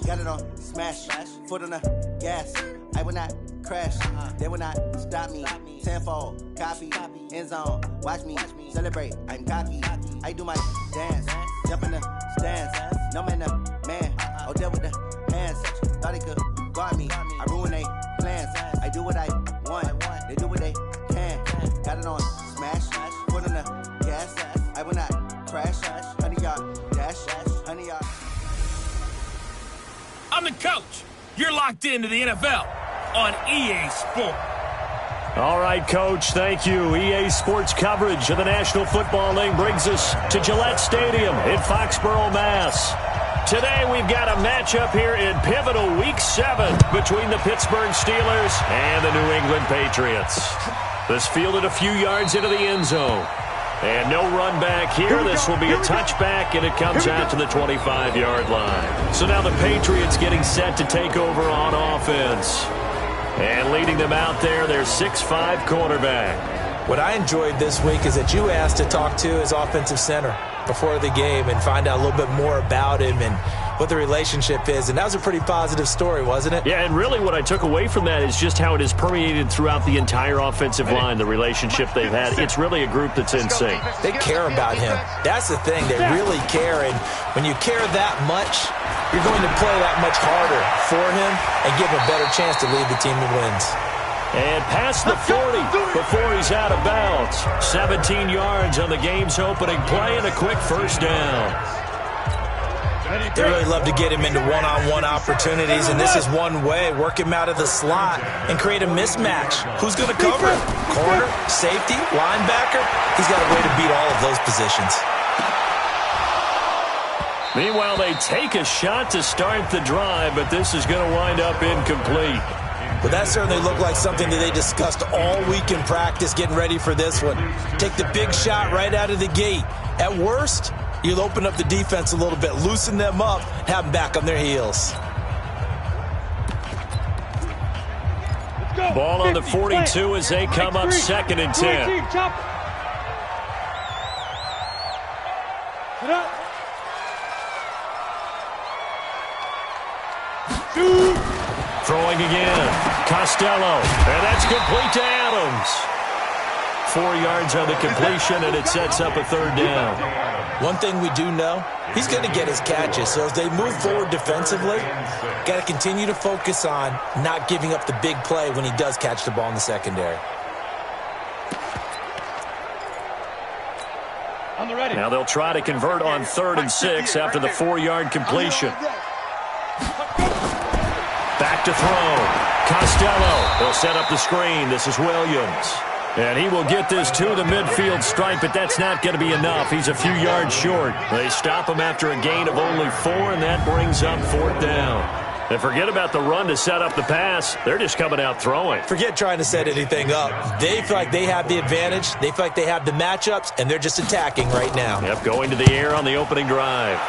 got it on smash, foot on the gas. I will not crash, they will not stop me. Tenfold, copy, end zone, watch me celebrate. I'm cocky, I do my dance, jump in the stands. No man, man, oh there with the hands. Thought he could guard me, I ruin they plans. I do what I want, they do what they can. Got it on smash, foot on the gas. I will not crash, 100-yard dash, 100-yard. I'm the coach. You're locked into the NFL on EA Sports. All right, Coach, thank you. EA Sports coverage of the National Football League brings us to Gillette Stadium in Foxborough, Mass. Today we've got a matchup here in pivotal Week 7 between the Pittsburgh Steelers and the New England Patriots. This fielded a few yards into the end zone. And no run back here. This will be a touchback, and it comes out to the 25-yard line. So now the Patriots getting set to take over on offense. And leading them out there, their 6'5" quarterback. What I enjoyed this week is that you asked to talk to his offensive center before the game and find out a little bit more about him and what the relationship is. And that was a pretty positive story, wasn't it? Yeah, and really what I took away from that is just how it has permeated throughout the entire offensive line, the relationship they've had. It's really a group that's in sync. They care about him. That's the thing. They really care. And when you care that much, you're going to play that much harder for him and give him a better chance to lead the team to wins. And past the 40 before he's out of bounds. 17 yards on the game's opening play and a quick first down. They really love to get him into one-on-one opportunities, and this is one way. Work him out of the slot and create a mismatch. Who's going to cover him? Corner, safety, linebacker? He's got a way to beat all of those positions. Meanwhile, they take a shot to start the drive, but this is going to wind up incomplete. Well, that certainly looked like something that they discussed all week in practice, getting ready for this one. Take the big shot right out of the gate. At worst, you'll open up the defense a little bit, loosen them up, have them back on their heels. Ball on the 42 as they come up 2nd and 10. Throwing again. Costello. And that's complete to Adams. 4 yards on the completion, and it sets up a 3rd down. One thing we do know, he's going to get his catches. So as they move forward defensively, got to continue to focus on not giving up the big play when he does catch the ball in the secondary. Now they'll try to convert on 3rd and 6 after the 4-yard completion. Back to throw. Costello will set up the screen. This is Williams. And he will get this to the midfield stripe, but that's not going to be enough. He's a few yards short. They stop him after a gain of only 4, and that brings up 4th down. And forget about the run to set up the pass. They're just coming out throwing. Forget trying to set anything up. They feel like they have the advantage. They feel like they have the matchups, and they're just attacking right now. Yep, going to the air on the opening drive.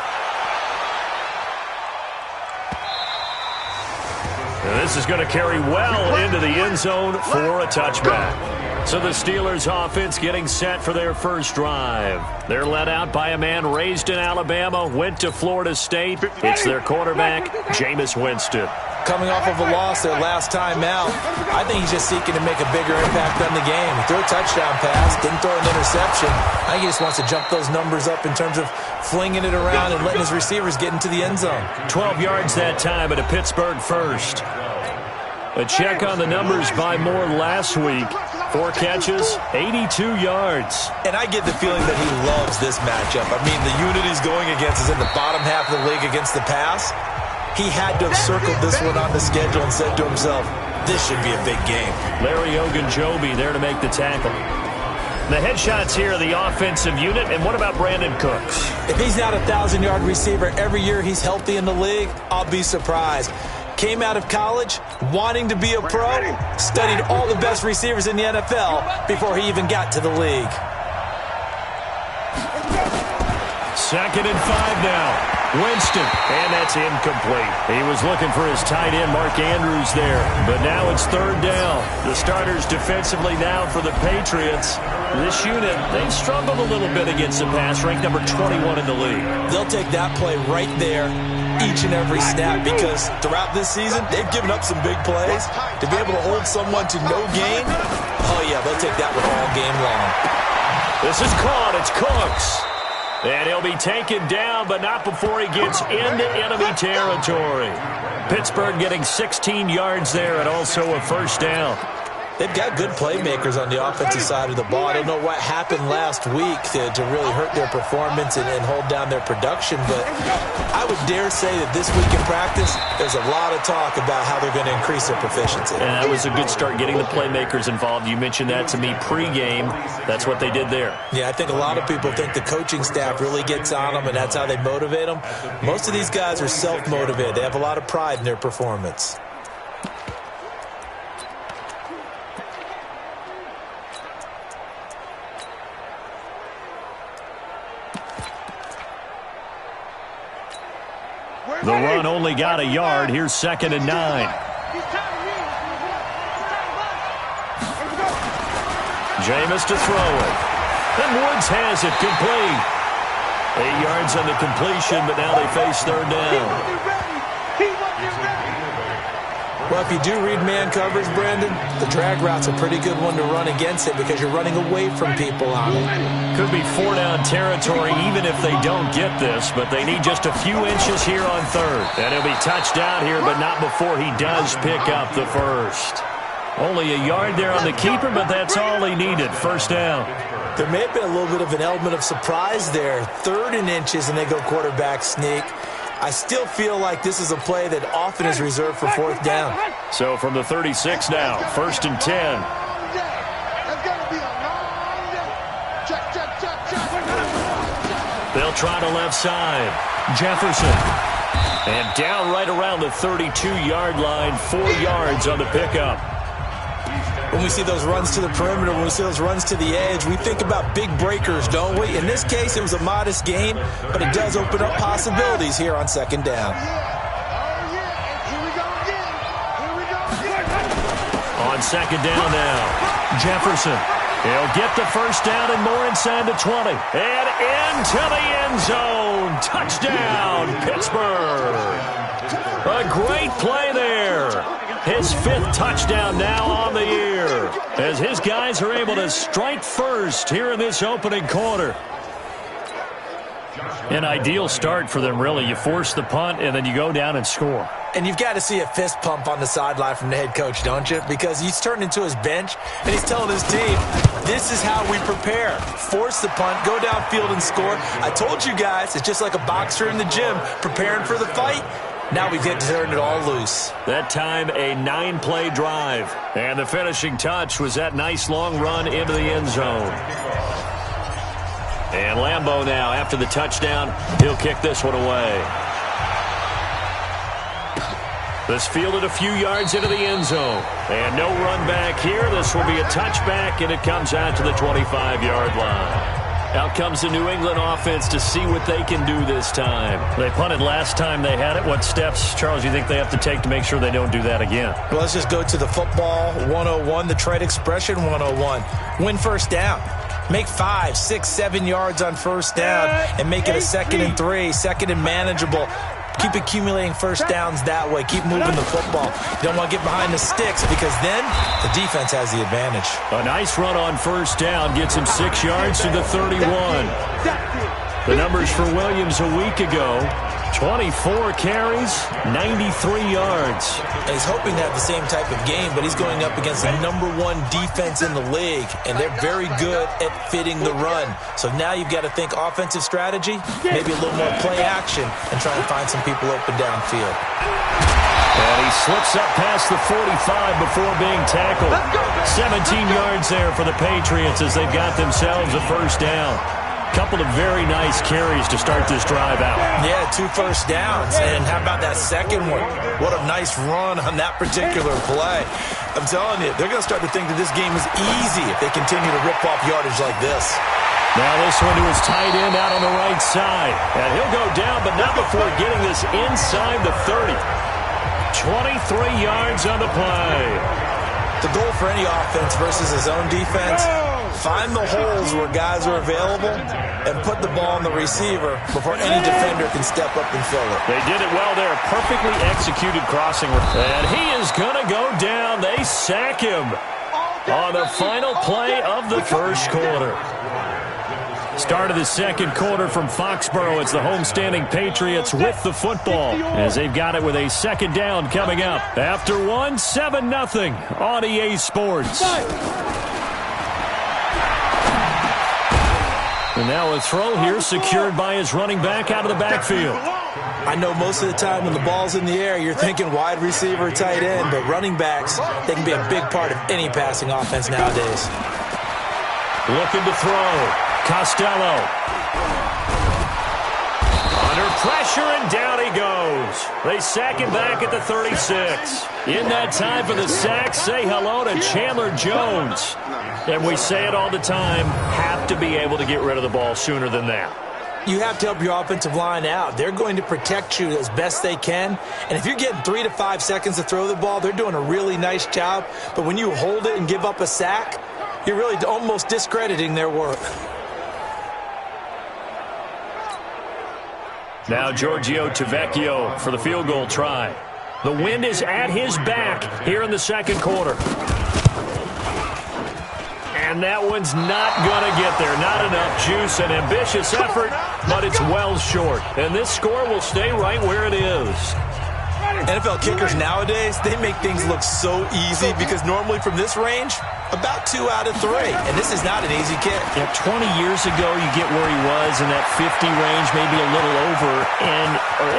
And this is going to carry well into the end zone for a touchback. So the Steelers offense getting set for their first drive. They're led out by a man raised in Alabama, went to Florida State. It's their quarterback, Jameis Winston. Coming off of a loss their last time out, I think he's just seeking to make a bigger impact on the game. He threw a touchdown pass, didn't throw an interception. I think he just wants to jump those numbers up in terms of flinging it around and letting his receivers get into the end zone. 12 yards that time at a Pittsburgh first. A check on the numbers by Moore last week. 4 catches, 82 yards. And I get the feeling that he loves this matchup. I mean, the unit he's going against is in the bottom half of the league against the pass. He had to have circled this one on the schedule and said to himself, this should be a big game. Larry Ogunjobi there to make the tackle. The headshots here are the offensive unit, and what about Brandon Cooks? If he's not a 1,000-yard receiver every year he's healthy in the league, I'll be surprised. Came out of college wanting to be a pro, studied all the best receivers in the NFL before he even got to the league. 2nd and 5 now. Winston, and that's incomplete. He was looking for his tight end, Mark Andrews, there. But now it's third down. The starters defensively now for the Patriots. This unit, they've struggled a little bit against the pass, ranked number 21 in the league. They'll take that play right there each and every snap because throughout this season, they've given up some big plays. To be able to hold someone to no gain, oh yeah, they'll take that one all game long. This is caught. It's Cooks. And he'll be taken down, but not before he gets into enemy territory. Pittsburgh getting 16 yards there and also a first down. They've got good playmakers on the offensive side of the ball. I don't know what happened last week to really hurt their performance and hold down their production, but I would dare say that this week in practice, there's a lot of talk about how they're going to increase their proficiency. And that was a good start, getting the playmakers involved. You mentioned that to me pregame. That's what they did there. Yeah, I think a lot of people think the coaching staff really gets on them, and that's how they motivate them. Most of these guys are self-motivated. They have a lot of pride in their performance. The run only got a yard. Here's 2nd and 9. Jameis to throw it. And Woods has it complete. 8 yards on the completion, but now they face third down. Well, if you do read man coverage, Brandon, the drag route's a pretty good one to run against it because you're running away from people on it. Could be 4-down territory even if they don't get this, but they need just a few inches here on third. And he'll be touched down here, but not before he does pick up the first. Only a yard there on the keeper, but that's all he needed. First down. There may have been a little bit of an element of surprise there. 3rd and inches, and they go quarterback sneak. I still feel like this is a play that often is reserved for 4th down. So from the 36 now, 1st and 10. They'll try to left side. Jefferson. And down right around the 32-yard line, 4 yards on the pickup. When we see those runs to the perimeter, when we see those runs to the edge, we think about big breakers, don't we? In this case, it was a modest gain, but it does open up possibilities here on 2nd down. On 2nd down now, Jefferson. He'll get the first down and more inside the 20. And into the end zone. Touchdown, Pittsburgh. A great play there. His 5th touchdown now on the year as his guys are able to strike first here in this opening quarter. An ideal start for them, really. You force the punt, and then you go down and score. And you've got to see a fist pump on the sideline from the head coach, don't you? Because he's turned into his bench, and he's telling his team, this is how we prepare. Force the punt, go downfield and score. I told you guys, it's just like a boxer in the gym preparing for the fight. Now we get to turn it all loose. That time, a 9-play drive. And the finishing touch was that nice long run into the end zone. And Lambeau now, after the touchdown, he'll kick this one away. This fielded a few yards into the end zone. And no run back here. This will be a touchback, and it comes out to the 25-yard line. Out comes the New England offense to see what they can do this time. They punted last time they had it. What steps, Charles, do you think they have to take to make sure they don't do that again? Well, let's just go to the football 101, the trade expression 101. Win first down. Make 5, 6, 7 yards on first down and make it a 2nd and 3, 2nd and manageable. Keep accumulating first downs that way. Keep moving the football. You don't want to get behind the sticks because then the defense has the advantage. A nice run on first down gets him 6 yards to the 31. The numbers for Williams a week ago, 24 carries, 93 yards. And he's hoping to have the same type of game, but he's going up against the #1 defense in the league, and they're very good at fitting the run. So now you've got to think offensive strategy, maybe a little more play action, and try and find some people open downfield. And he slips up past the 45 before being tackled. 17 yards there for the Patriots as they've got themselves a first down. Couple of very nice carries to start this drive out. Yeah, 2 first downs. And how about that second one? What a nice run on that particular play. I'm telling you, they're going to start to think that this game is easy if they continue to rip off yardage like this. Now this one to his tight end out on the right side. And he'll go down, but not before getting this inside the 30. 23 yards on the play. The goal for any offense versus his own defense, find the holes where guys are available and put the ball on the receiver before any defender can step up and fill it. They did it well there. Perfectly executed crossing. And he is going to go down. They sack him on the final play of the first quarter. Start of the second quarter from Foxborough. It's the homestanding Patriots with the football as they've got it with a second down coming up. After 7-0 on EA Sports. And now a throw here secured by his running back out of the backfield. I know most of the time when the ball's in the air, you're thinking wide receiver, tight end, but running backs, they can be a big part of any passing offense nowadays. Looking to throw. Costello. Under pressure, and down he goes. They sack him back at the 36. In that time for the sack, say hello to Chandler Jones. And we say it all the time, have to be able to get rid of the ball sooner than that. You have to help your offensive line out. They're going to protect you as best they can. And if you're getting 3 to 5 seconds to throw the ball, they're doing a really nice job. But when you hold it and give up a sack, you're really almost discrediting their work. Now Giorgio Tavecchio for the field goal try. The wind is at his back here in the second quarter. And that one's not going to get there. Not enough juice. An ambitious effort, but it's well short. And this score will stay right where it is. NFL kickers nowadays, they make things look so easy because normally from this range, about 2 out of 3. And this is not an easy kick. Yeah, 20 years ago, you get where he was in that 50 range, maybe a little over. And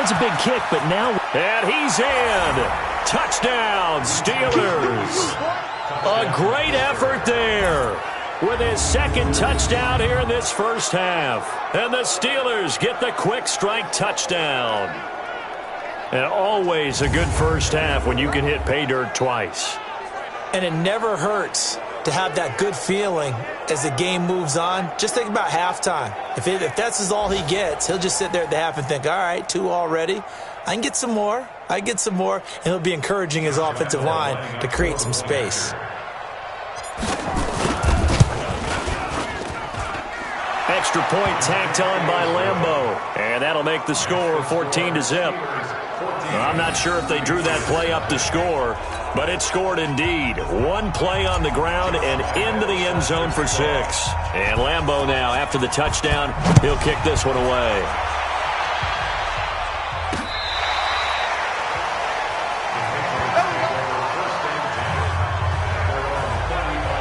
it's a big kick, but now... And he's in. Touchdown, Steelers. A great effort there with his second touchdown here in this first half. And the Steelers get the quick strike touchdown. And always a good first half when you can hit pay dirt twice. And it never hurts to have that good feeling as the game moves on. Just think about halftime. If that's all he gets, he'll just sit there at the half and think, all right, 2 already. I can get some more. I get some more. And he'll be encouraging his offensive line to create some space. Extra point tacked on by Lambeau. And that'll make the score 14-0. I'm not sure if they drew that play up to score, but it scored indeed. One play on the ground and into the end zone for 6. And Lambeau now, after the touchdown, he'll kick this one away.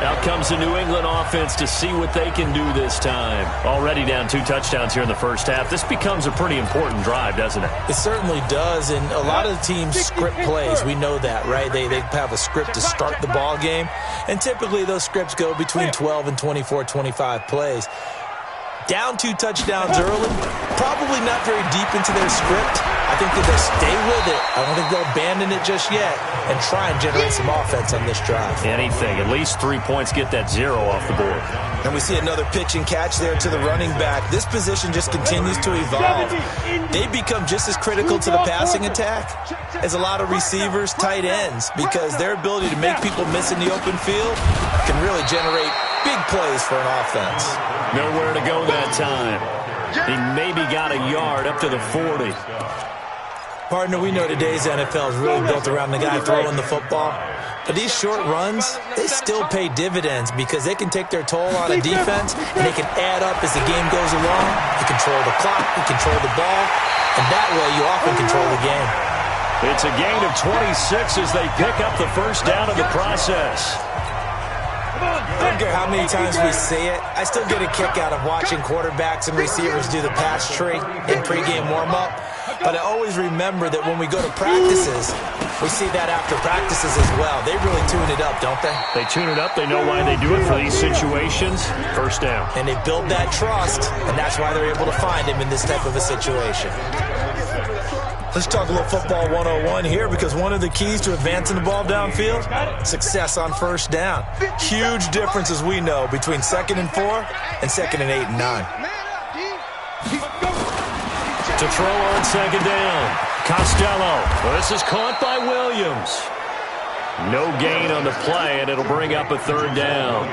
Out comes the New England offense to see what they can do this time. Already down 2 touchdowns here in the first half. This becomes a pretty important drive, doesn't it? It certainly does, and a lot of the teams script plays. We know that, right? They have a script to start the ball game, and typically those scripts go between 12 and 24, 25 plays. Down 2 touchdowns early, probably not very deep into their script. I think that they'll stay with it. I don't think they'll abandon it just yet and try and generate some offense on this drive. Anything. At least 3 points, get that 0 off the board. And we see another pitch and catch there to the running back. This position just continues to evolve. They become just as critical to the passing attack as a lot of receivers, tight ends, because their ability to make people miss in the open field can really generate big plays for an offense. Nowhere to go that time. He maybe got a yard up to the 40. Partner, we know today's NFL is really built around the guy throwing the football. But these short runs, they still pay dividends because they can take their toll on a defense and they can add up as the game goes along. You control the clock, you control the ball, and that way you often control the game. It's a gain of 26 as they pick up the first down in the process. I don't care how many times we say it, I still get a kick out of watching quarterbacks and receivers do the pass tree in pregame warm-up. But I always remember that when we go to practices, we see that after practices as well. They really tune it up, don't they? They tune it up. They know why they do it for these situations. First down. And they build that trust, and that's why they're able to find him in this type of a situation. Let's talk a little football 101 here, because one of the keys to advancing the ball downfield, success on first down. Huge difference, as we know, between 2nd and 4 and 2nd and 8 and 9. To throw on 2nd down, Costello. This is caught by Williams. No gain on the play, and it'll bring up a 3rd down.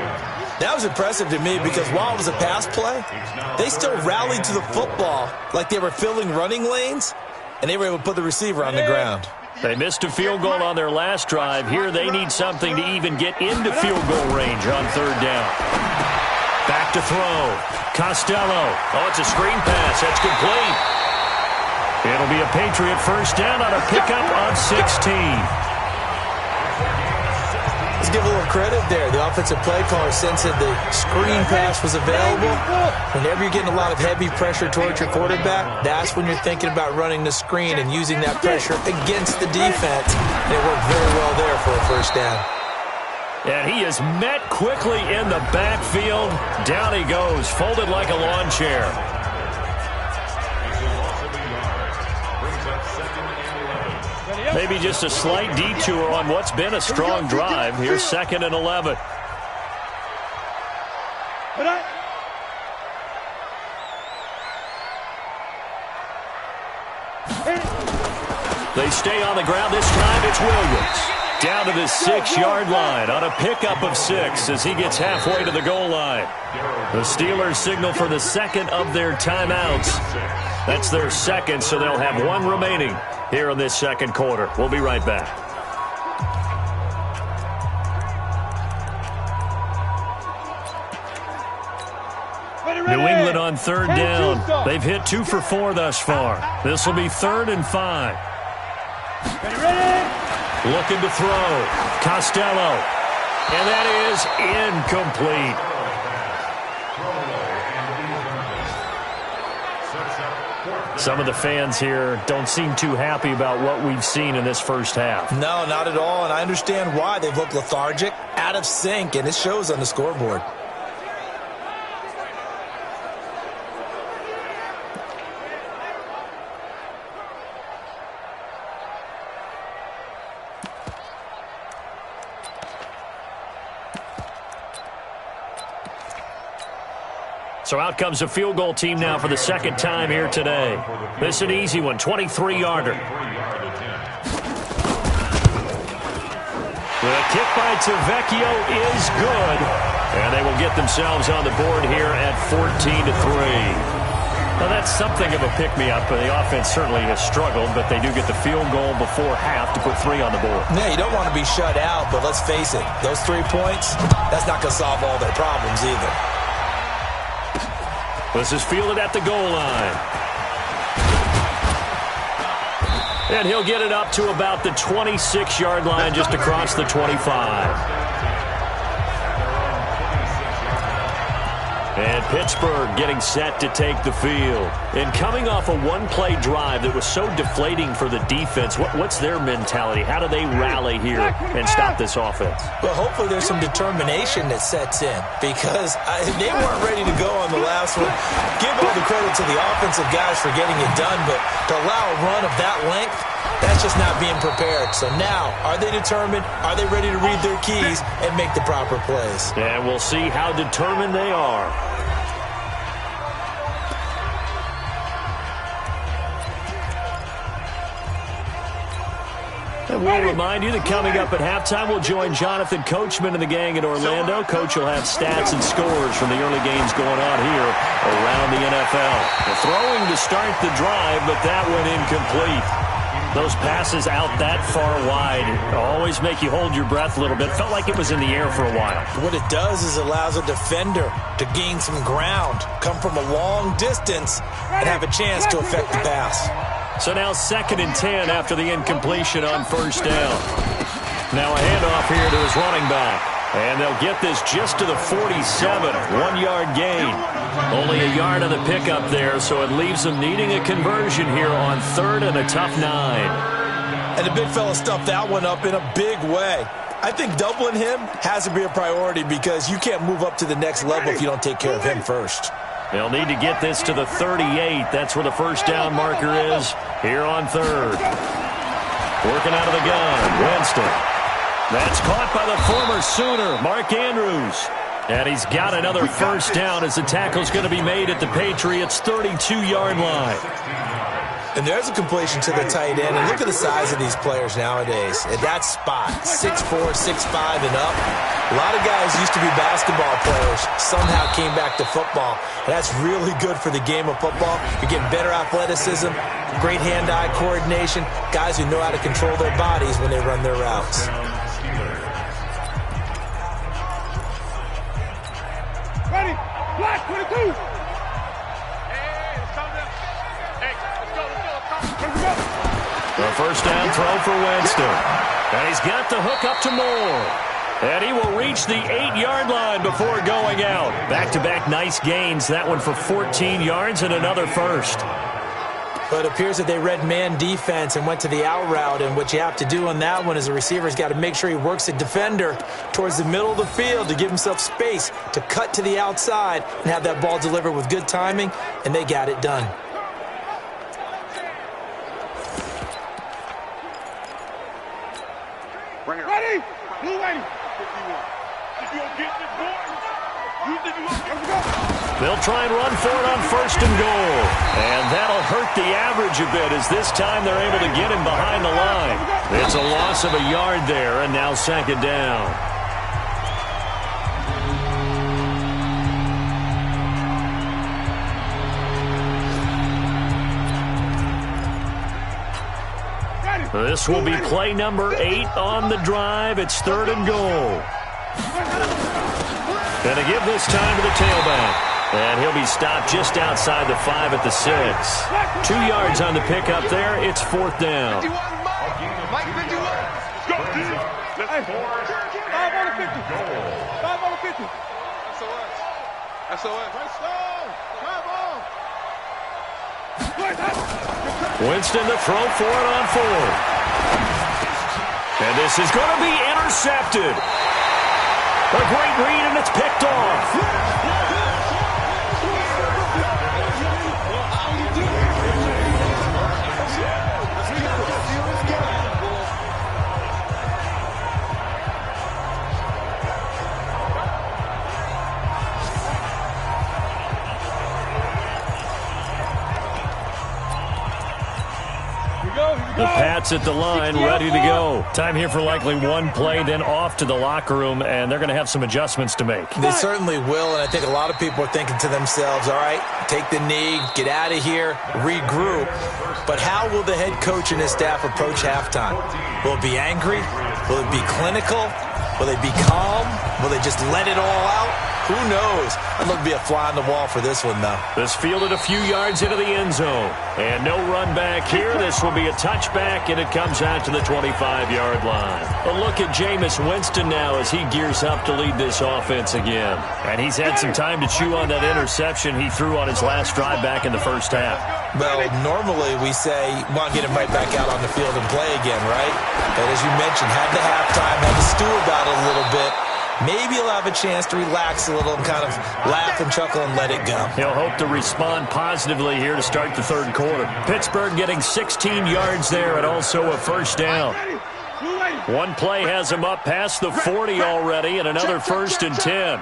That was impressive to me, because while it was a pass play, they still rallied to the football like they were filling running lanes, and they were able to put the receiver on the ground. They missed a field goal on their last drive. Here they need something to even get into field goal range on 3rd down. Back to throw. Costello. Oh, it's a screen pass. That's complete. It'll be a Patriot 1st down on a pickup of 16. Let's give a little credit there. The offensive play caller sensed that the screen pass was available. Whenever you're getting a lot of heavy pressure towards your quarterback, that's when you're thinking about running the screen and using that pressure against the defense. And it worked very well there for a 1st down. And he is met quickly in the backfield. Down he goes, folded like a lawn chair. Maybe just a slight detour on what's been a strong drive. Here's 2nd and 11. They stay on the ground. This time it's Williams. Down to the 6-yard line on a pickup of 6 as he gets halfway to the goal line. The Steelers signal for the 2nd of their timeouts. That's their 2nd, so they'll have 1 remaining here in this 2nd quarter. We'll be right back. New England on 3rd down. They've hit 2 for 4 thus far. This will be 3rd and 5. Looking to throw. Costello. And that is incomplete. Some of the fans here don't seem too happy about what we've seen in this first half. No, not at all, and I understand why. They've looked lethargic, out of sync, and it shows on the scoreboard. So out comes a field goal team now for the 2nd time here today. This is an easy one, 23-yarder. The kick by Tavecchio is good. And they will get themselves on the board here at 14-3. Now that's something of a pick-me-up. The offense certainly has struggled, but they do get the field goal before half to put 3 on the board. Yeah, you don't want to be shut out, but let's face it, those 3 points, that's not going to solve all their problems either. This is fielded at the goal line. And he'll get it up to about the 26-yard line, just across the 25. And Pittsburgh getting set to take the field. And coming off a 1-play drive that was so deflating for the defense, what's their mentality? How do they rally here and stop this offense? Well, hopefully there's some determination that sets in, because they weren't ready to go on the last one. Give all the credit to the offensive guys for getting it done, but to allow a run of that length, that's just not being prepared. So now, are they determined? Are they ready to read their keys and make the proper plays? And we'll see how determined they are. And we'll remind you that coming up at halftime, we'll join Jonathan Coachman and the gang in Orlando. Coach will have stats and scores from the early games going on here around the NFL. The throwing to start the drive, but that went incomplete. Those passes out that far wide always make you hold your breath a little bit. Felt like it was in the air for a while. What it does is allows a defender to gain some ground, come from a long distance, and have a chance to affect the pass. So now 2nd and 10 after the incompletion on 1st down. Now a handoff here to his running back. And they'll get this just to the 47. 1-yard gain. Only a yard on the pickup there, so it leaves them needing a conversion here on 3rd and a tough 9. And the big fella stuffed that one up in a big way. I think doubling him has to be a priority, because you can't move up to the next level if you don't take care of him first. They'll need to get this to the 38. That's where the 1st down marker is. here on third. Working out of the gun, Winston. That's caught by the former Sooner, Mark Andrews. And he's got another first down as the tackle's going to be made at the Patriots' 32-yard line. And there's a completion to the tight end. And look at the size of these players nowadays. At that spot, 6'4", 6'5", and up. A lot of guys used to be basketball players, somehow came back to football. And that's really good for the game of football. You're getting better athleticism, great hand-eye coordination, guys who know how to control their bodies when they run their routes. Ready? Black 22. The first down throw for Winston. And he's got the hook up to Moore. And he will reach the 8-yard line before going out. Back-to-back nice gains. That one for 14 yards and another first. But it appears that they read man defense and went to the out route. And what you have to do on that one is the receiver's got to make sure he works the defender towards the middle of the field to give himself space to cut to the outside and have that ball delivered with good timing. And they got it done. Ready? Blue ready. You gonna get this, boy? You think you gonna get this? They'll try and run for it on first and goal. And that'll hurt the average a bit as this time they're able to get him behind the line. It's a loss of a yard there, and now second down. This will be play number 8 on the drive. It's third and goal. And to give this time to the tailback. And he'll be stopped just outside the 5 at the 6. 2 yards on the pickup there. It's fourth down. 51, Mike 51. Go, dude. Let's force. 5 on the 50. 5 on the 50. SOS. SOS. Come on. Winston to throw for it on 4th. And this is going to be intercepted. A great read, and it's picked off. The Pats at the line, ready to go. Time here for likely one play, then off to the locker room, and they're going to have some adjustments to make. They certainly will, and I think a lot of people are thinking to themselves, all right, take the knee, get out of here, regroup. But how will the head coach and his staff approach halftime? Will it be angry? Will it be clinical? Will they be calm? Will they just let it all out? Who knows? I'd love to be a fly on the wall for this one, though. This fielded a few yards into the end zone. And no run back here. This will be a touchback, and it comes out to the 25-yard line. A look at Jameis Winston now as he gears up to lead this offense again. And he's had some time to chew on that interception he threw on his last drive back in the first half. Well, normally we say, well, get him right back out on the field and play again, right? But as you mentioned, had the halftime, had to stew about it a little bit. Maybe he'll have a chance to relax a little and kind of laugh and chuckle and let it go. He'll hope to respond positively here to start the third quarter. Pittsburgh getting 16 yards there and also a first down. One play has him up past the 40 already and another first and 10.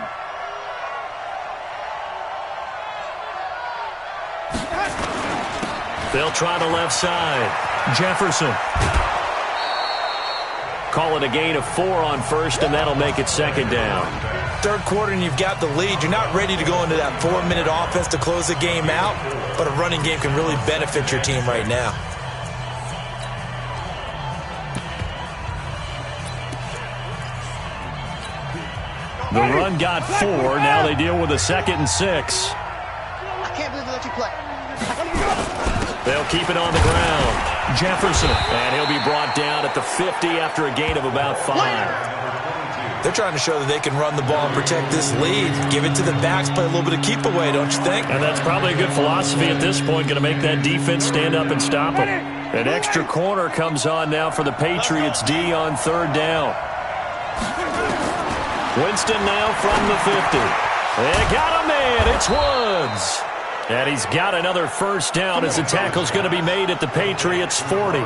They'll try the left side. Jefferson. Call it a gain of 4 on first, and that'll make it second down. Third quarter, and you've got the lead. You're not ready to go into that 4-minute offense to close the game out, but a running game can really benefit your team right now. The run got 4. Now they deal with a 2nd and 6. I can't believe they let you play. They'll keep it on the ground. Jefferson, and he'll be brought down at the 50 after a gain of about 5. They're trying to show that they can run the ball and protect this lead. Give it to the backs, play a little bit of keep away, don't you think? And that's probably a good philosophy at this point, going to make that defense stand up and stop them. An extra corner comes on now for the Patriots D on third down. Winston now from the 50. They got a man. It's Woods. And he's got another first down as the tackle's going to be made at the Patriots' 40.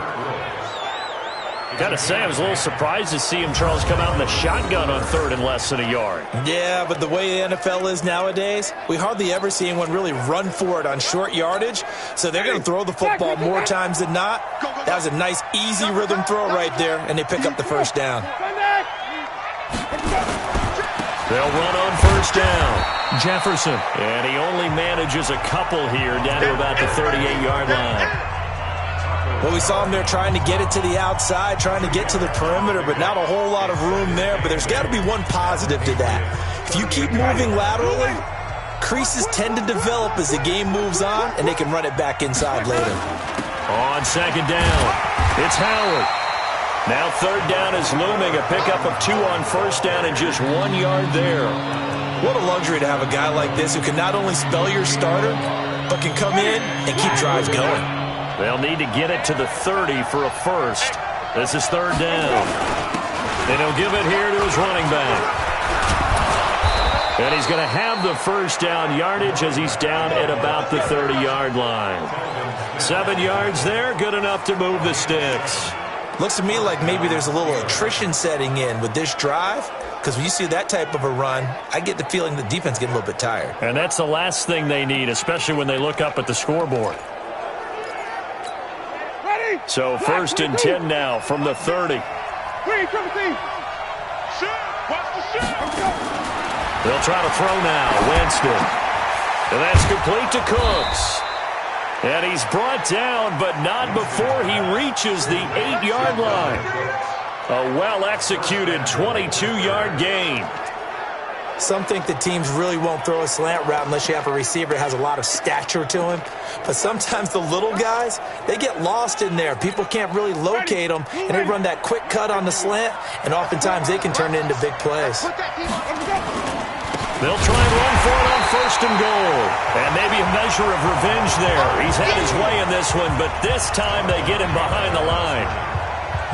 Gotta say, I was a little surprised to see him, Charles, come out in the shotgun on third and less than a yard. Yeah, but the way the NFL is nowadays, we hardly ever see anyone really run for it on short yardage. So they're going to throw the football more times than not. That was a nice, easy rhythm throw right there, and they pick up the first down. They'll run on first down. Jefferson. And he only manages a couple here down to about the 38-yard line. Well, we saw him there trying to get it to the outside, trying to get to the perimeter, but not a whole lot of room there. But there's got to be one positive to that. If you keep moving laterally, creases tend to develop as the game moves on, and they can run it back inside later. On second down, it's Howard. Now third down is looming, a pickup of 2 on first down and just 1 yard there. What a luxury to have a guy like this who can not only spell your starter, but can come in and keep drives going. They'll need to get it to the 30 for a first. This is third down. And he'll give it here to his running back. And he's going to have the first down yardage as he's down at about the 30-yard line. 7 yards there, good enough to move the sticks. Looks to me like maybe there's a little attrition setting in with this drive, because when you see that type of a run, I get the feeling the defense getting a little bit tired. And that's the last thing they need, especially when they look up at the scoreboard. So first and 10 now from the 30. They'll try to throw now. Winston. And that's complete to Cooks. And he's brought down, but not before he reaches the 8-yard line. A well-executed 22-yard gain. Some think that teams really won't throw a slant route unless you have a receiver that has a lot of stature to him. But sometimes the little guys, they get lost in there. People can't really locate them, and they run that quick cut on the slant, and oftentimes they can turn it into big plays. They'll try and run for it on first and goal. And maybe a measure of revenge there. He's had his way in this one, but this time they get him behind the line.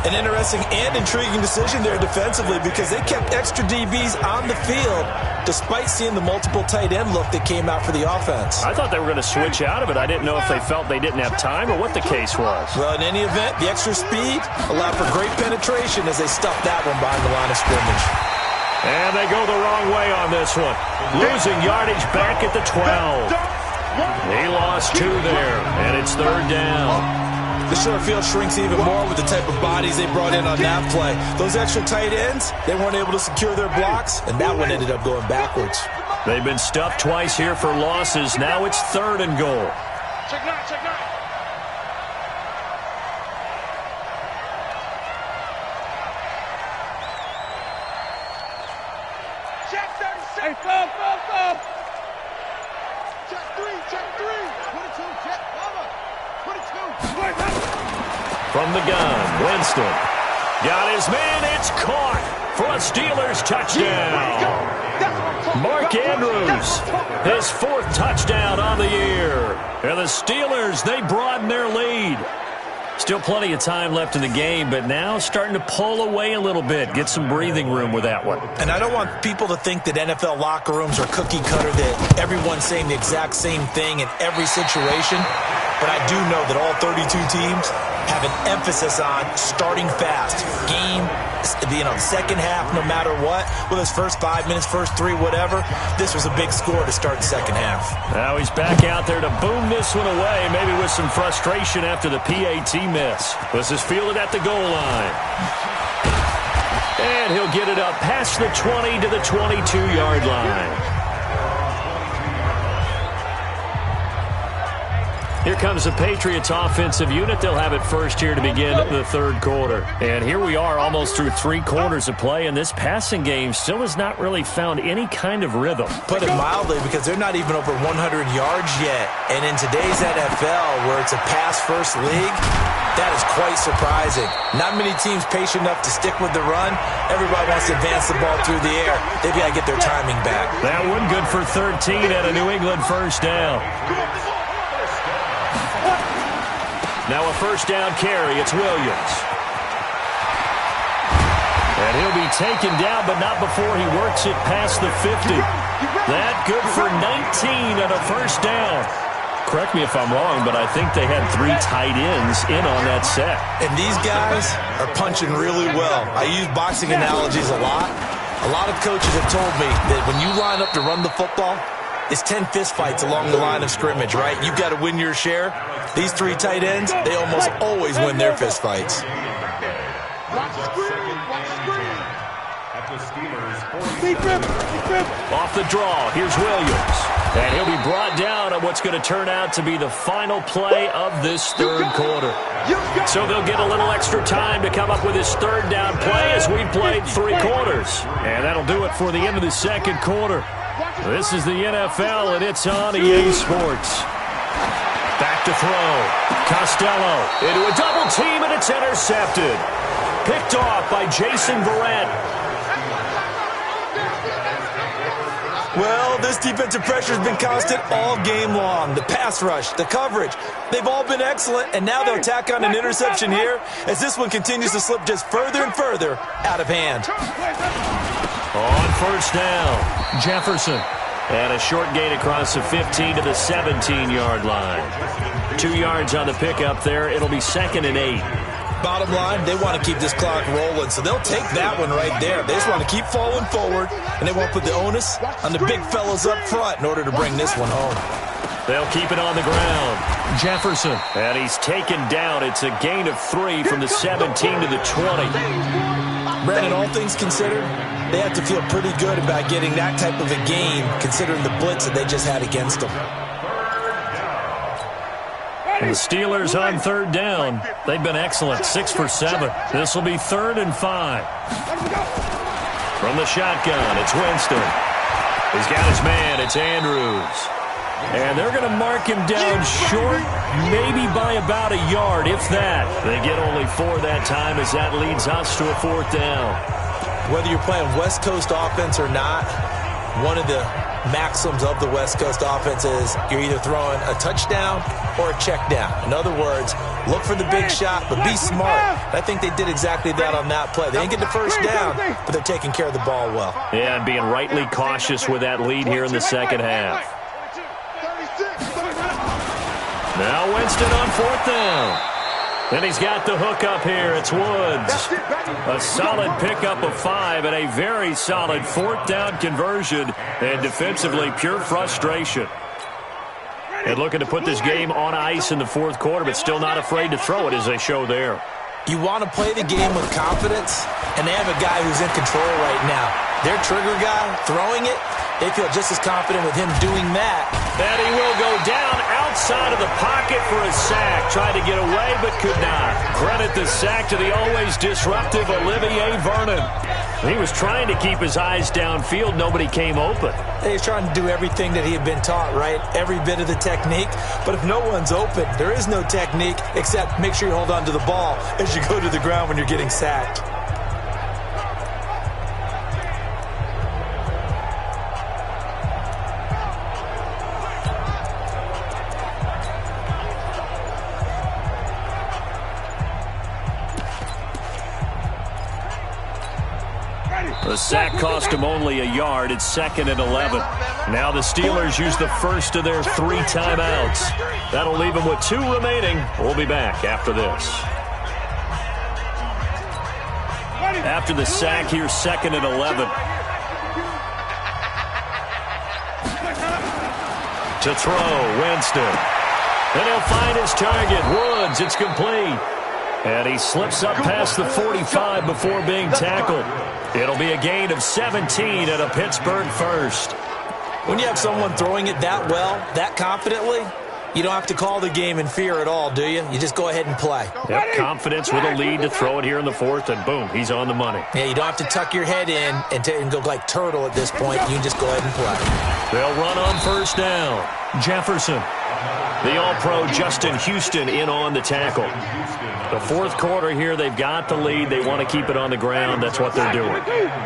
An interesting and intriguing decision there defensively, because they kept extra DBs on the field despite seeing the multiple tight end look that came out for the offense. I thought they were going to switch out of it. I didn't know if they felt they didn't have time or what the case was. Well, in any event, the extra speed allowed for great penetration as they stuffed that one behind the line of scrimmage. And they go the wrong way on this one. Losing yardage back at the 12. He lost 2 there, and it's third down. The short field shrinks even more with the type of bodies they brought in on that play. Those extra tight ends, they weren't able to secure their blocks, and that one ended up going backwards. They've been stuffed twice here for losses. Now it's third and goal. Check nine, check nine. Check 36. Hey, stop. Check 3, check 3. 22, check, cover. 22. From the gun, Winston. Got his man, it's caught for a Steelers touchdown. Mark Andrews, his 4th touchdown on the year. And the Steelers, they broaden their lead. Still plenty of time left in the game, but now starting to pull away a little bit. Get some breathing room with that one. And I don't want people to think that NFL locker rooms are cookie cutter, that everyone's saying the exact same thing in every situation. But I do know that all 32 teams have an emphasis on starting fast. Game, second half, no matter what. Whether it's first 5 minutes, first 3, whatever. This was a big score to start the second half. Now he's back out there to boom this one away, maybe with some frustration after the PAT miss. This is fielded at the goal line. And he'll get it up past the 20 to the 22-yard line. Here comes the Patriots offensive unit. They'll have it first here to begin the third quarter. And here we are almost through 3 quarters of play, and this passing game still has not really found any kind of rhythm. Put it mildly, because they're not even over 100 yards yet. And in today's NFL, where it's a pass-first league, that is quite surprising. Not many teams patient enough to stick with the run. Everybody wants to advance the ball through the air. They've got to get their timing back. That one good for 13 at a New England first down. Now a first down carry. It's Williams. And he'll be taken down, but not before he works it past the 50. That good for 19 and a first down. correct me if I'm wrong, but I think they had 3 tight ends in on that set. And these guys are punching really well. I use boxing analogies a lot. A lot of coaches have told me that when you line up to run the football, it's 10 fistfights along the line of scrimmage, right? You've got to win your share. These 3 tight ends, they almost always win their fistfights. Off the draw, here's Williams. And he'll be brought down on what's going to turn out to be the final play of this third quarter. So they'll get a little extra time to come up with his third down play as we've played 3 quarters. And that'll do it for the end of the second quarter. This is the NFL, and it's on EA Sports. Back to throw. Costello into a double team, and it's intercepted. Picked off by Jason Verrett. Well, this defensive pressure has been constant all game long. The pass rush, the coverage, they've all been excellent, and now they'll tack on an interception here as this one continues to slip just further and further out of hand. On first down, Jefferson. And a short gain across the 15 to the 17-yard line. 2 yards on the pickup there. It'll be 2nd and 8. Bottom line, they want to keep this clock rolling, so they'll take that one right there. They just want to keep falling forward, and they won't put the onus on the big fellas up front in order to bring this one home. They'll keep it on the ground. Jefferson, and he's taken down. It's a gain of 3 from the 17 to the 20. Brandon, all things considered, they have to feel pretty good about getting that type of a gain, considering the blitz that they just had against them. And the Steelers on third down. They've been excellent, 6 for 7. This will be 3rd and 5. From the shotgun, it's Winston. He's got his man, it's Andrews. And they're going to mark him down short, maybe by about a yard, if that. They get only 4 that time as that leads us to a 4th down. Whether you're playing West Coast offense or not, one of the maxims of the West Coast offense is you're either throwing a touchdown or a check down. In other words, look for the big shot, but be smart. I think they did exactly that on that play. They didn't get the first down, but they're taking care of the ball well. Yeah, and being rightly cautious with that lead here in the second half. Now Winston on 4th down. And he's got the hook up here. It's Woods. A solid pickup of 5 and a very solid 4th down conversion. And defensively, pure frustration. And looking to put this game on ice in the 4th quarter, but still not afraid to throw it as they show there. You want to play the game with confidence, and they have a guy who's in control right now. Their trigger guy throwing it, they feel just as confident with him doing that. And he will go down outside of the pocket for a sack. Tried to get away, but could not. Credit the sack to the always disruptive Olivier Vernon. He was trying to keep his eyes downfield. Nobody came open. He's trying to do everything that he had been taught, right? Every bit of the technique. But if no one's open, there is no technique except make sure you hold on to the ball as you go to the ground when you're getting sacked. The sack cost him only a yard. It's 2nd and 11. Now the Steelers use the first of their 3 timeouts. That'll leave them with 2 remaining. We'll be back after this. After the sack, here's 2nd and 11. To throw, Winston. And he'll find his target, Woods. It's complete. And he slips up past the 45 before being tackled. It'll be a gain of 17 and a Pittsburgh first. When you have someone throwing it that well, that confidently, you don't have to call the game in fear at all, do you? You just go ahead and play. Yep, confidence with a lead to throw it here in the 4th, and boom, he's on the money. Yeah, you don't have to tuck your head in and go like turtle at this point. You can just go ahead and play. They'll run on first down. Jefferson. The All-Pro Justin Houston in on the tackle. The 4th quarter here, they've got the lead. They want to keep it on the ground. That's what they're doing.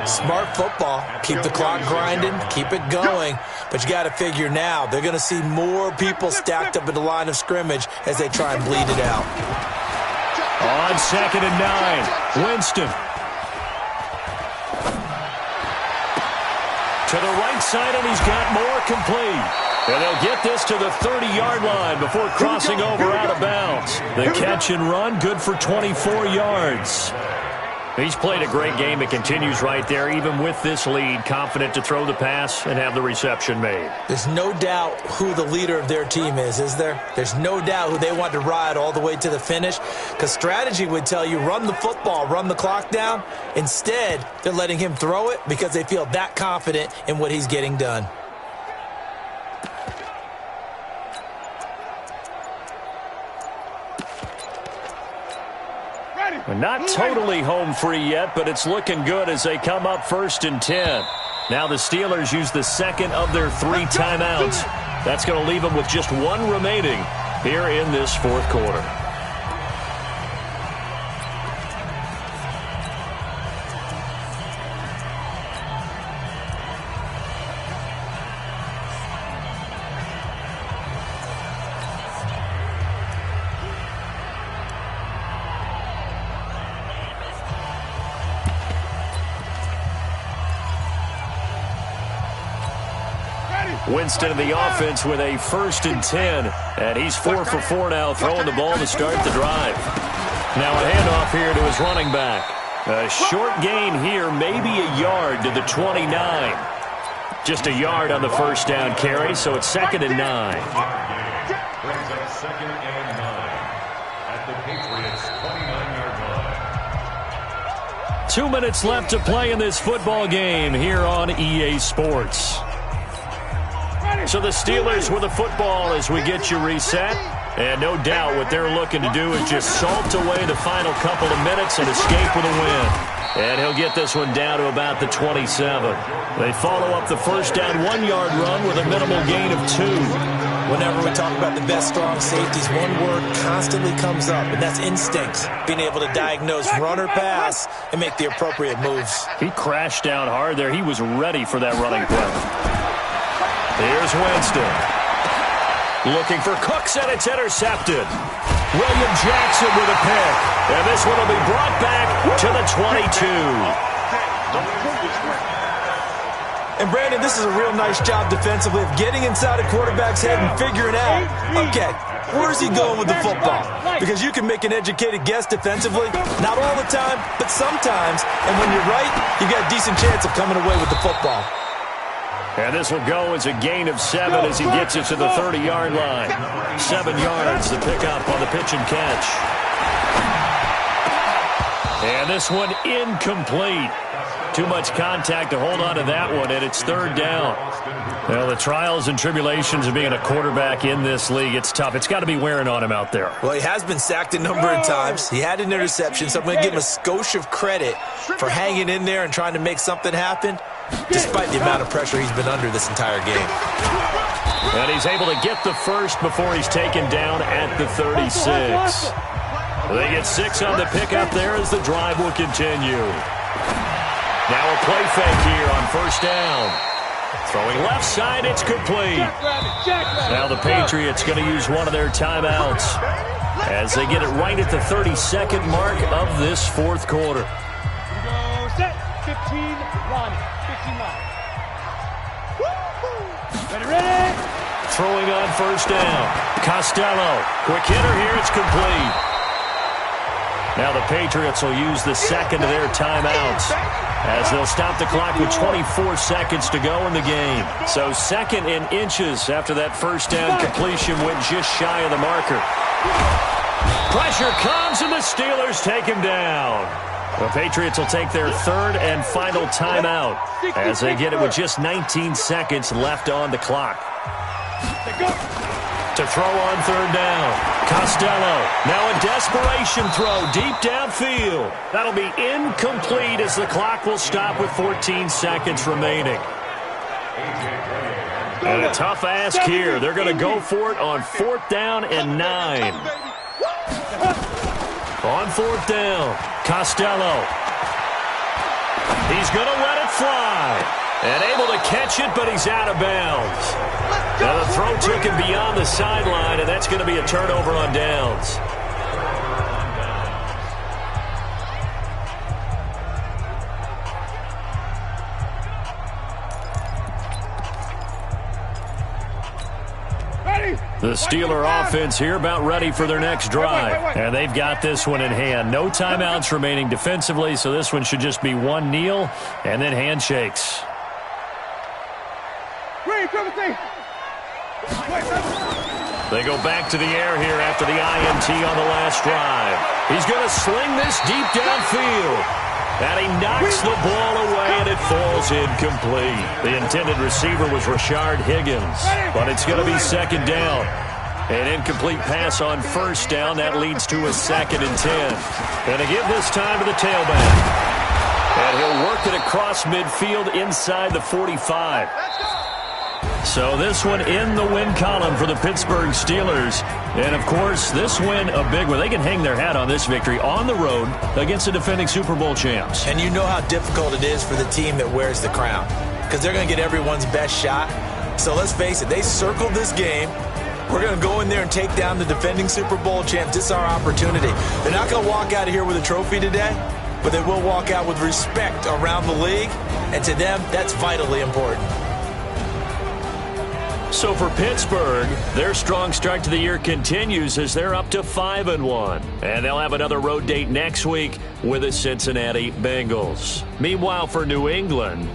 Smart football. Keep the clock grinding. Keep it going. But you got to figure now, they're going to see more people stacked up at the line of scrimmage as they try and bleed it out. On 2nd and 9, Winston. To the right side, and he's got more complete. And they'll get this to the 30-yard line before crossing over out of bounds. The catch and run, good for 24 yards. He's played a great game. It continues right there, even with this lead, confident to throw the pass and have the reception made. There's no doubt who the leader of their team is there? There's no doubt who they want to ride all the way to the finish, because strategy would tell you run the football, run the clock down. Instead, they're letting him throw it because they feel that confident in what he's getting done. Not totally home free yet, but it's looking good as they come up 1st and 10. Now the Steelers use the second of their 3 timeouts. That's going to leave them with just 1 remaining here in this 4th quarter. Winston in the offense with a 1st and 10. And he's 4 for 4 now, throwing the ball to start the drive. Now a handoff here to his running back. A short gain here, maybe a yard to the 29. Just a yard on the 1st down carry, so it's 2nd and 9. Brings up 2nd and 9 at the Patriots' 29-yard line. 2 minutes left to play in this football game here on EA Sports. So the Steelers with the football as we get you reset. And no doubt what they're looking to do is just salt away the final couple of minutes and escape with a win. And he'll get this one down to about the 27. They follow up the 1st down 1-yard run with a minimal gain of 2. Whenever we talk about the best strong safeties, one word constantly comes up, and that's instincts. Being able to diagnose run or pass and make the appropriate moves. He crashed down hard there. He was ready for that running play. Here's Winston. Looking for Cooks, and it's intercepted. William Jackson with a pick. And this one will be brought back to the 22. And Brandon, this is a real nice job defensively of getting inside a quarterback's head and figuring out, okay, where's he going with the football? Because you can make an educated guess defensively, not all the time, but sometimes. And when you're right, you got a decent chance of coming away with the football. And this will go as a gain of 7 as he gets it to the 30-yard line. 7 yards to pick up on the pitch and catch. And this one incomplete. Too much contact to hold on to that one, and it's 3rd down. Well, the trials and tribulations of being a quarterback in this league, it's tough. It's got to be wearing on him out there. Well, he has been sacked a number of times. He had an interception, so I'm going to give him a skosh of credit for hanging in there and trying to make something happen, despite the amount of pressure he's been under this entire game. And he's able to get the first before he's taken down at the 36. They get 6 on the pickup there as the drive will continue. Now a play fake here on 1st down. Throwing left side, it's complete. Now the Patriots going to use one of their timeouts as they get it right at the 32nd mark of this 4th quarter. Set. 15, run. 15 line. Ready. Throwing on 1st down. Costello. Quick hitter here. It's complete. Now the Patriots will use the second of their timeouts as they'll stop the clock with 24 seconds to go in the game. So 2nd and inches after that 1st down completion went just shy of the marker. Pressure comes and the Steelers take him down. The Patriots will take their 3rd and final timeout as they get it with just 19 seconds left on the clock. To throw on 3rd down. Costello. Now a desperation throw deep downfield. That'll be incomplete as the clock will stop with 14 seconds remaining. And a tough ask here. They're going to go for it on 4th down and 9. On 4th down, Costello. He's going to let it fly. And able to catch it, but he's out of bounds. Now the throw took him beyond the sideline, and that's going to be a turnover on downs. The Steeler offense here about ready for their next drive. And they've got this one in hand. No timeouts remaining defensively, so this one should just be one kneel and then handshakes. They go back to the air here after the INT on the last drive. He's going to sling this deep downfield. And he knocks the ball away, and it falls incomplete. The intended receiver was Rashard Higgins, but it's going to be second down. An incomplete pass on first down. That leads to a 2nd and 10. And to give this time to the tailback. And he'll work it across midfield inside the 45. So this one in the win column for the Pittsburgh Steelers. And, of course, this win a big one. They can hang their hat on this victory on the road against the defending Super Bowl champs. And you know how difficult it is for the team that wears the crown, because they're going to get everyone's best shot. So let's face it, they circled this game. We're going to go in there and take down the defending Super Bowl champs. This is our opportunity. They're not going to walk out of here with a trophy today, but they will walk out with respect around the league. And to them, that's vitally important. So for Pittsburgh, their strong start to the year continues as they're up to 5-1. And they'll have another road date next week with the Cincinnati Bengals. Meanwhile, for New England,